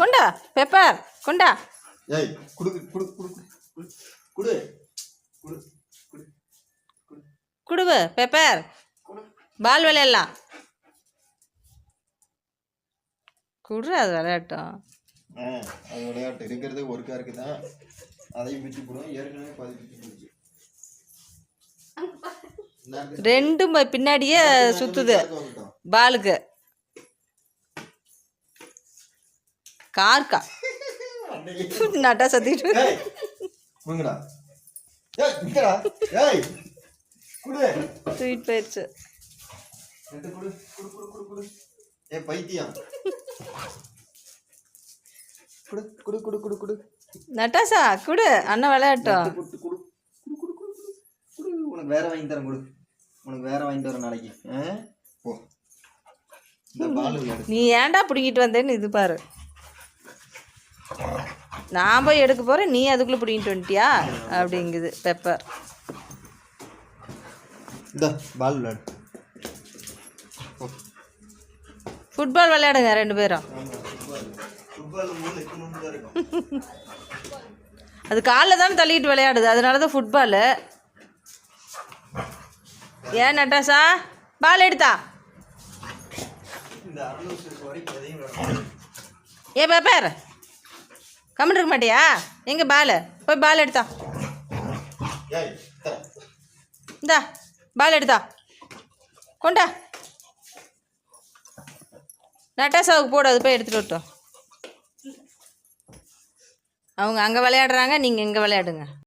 கொண்டா பெப்பர் கொண்டா. ஏய் குடு குடு குடு குடு குடு குடு குடுவு பெப்பர். பால் விளையாடலாம். குடு அது விளையாட்டும். அது விளையாட்டு இருக்கிறது ஒரு காருக்கு தான். அதையும் பிச்சு போடுவோம். ஏற்கனவே பாதி பிச்சு போடுச்சு. ரெண்டும் பின்னாடியே சுத்துது பாலுக்கு. கார்க்கா நட்டா சத்திட்டு தூக்கிட்டு போயிடுச்சு. நட்டாசா குடு அண்ணன் விளையாட்டும். உனக்கு வேற வாங்கி தரேன். கொடு உனக்கு வேற வாங்கிட்டு வரேன் நாளைக்கு. போ இந்த பால் விளையாடு. நீ ஏன்டா பிடிங்கிட்டு வந்தேன்னு இது பாரு. நான் போய் எடுக்க போகிறேன், நீ அதுக்குள்ளே பிடிங்கிட்டு வந்துட்டியா அப்படிங்குது பெப்பர். இந்த பால் விளையாடு. ஃபுட்பால் விளையாடுங்க ரெண்டு பேரும். அது காலில் தானே தள்ளிக்கிட்டு விளையாடுது, அதனால தான் ஃபுட்பாலு. ஏன் நட்டாசா பால் எடுத்தா? ஏ பேப்பர் கமெண்ட் இருக்க மாட்டியா? எங்கே பால்? போய் பால் எடுத்தா. இந்தா பால் எடுத்தா கொண்டா. நட்டாசாவுக்கு போடு, அது போய் எடுத்துகிட்டு வரட்டும். அவங்க அங்கே விளையாடுறாங்க, நீங்கள் இங்கே விளையாடுங்க.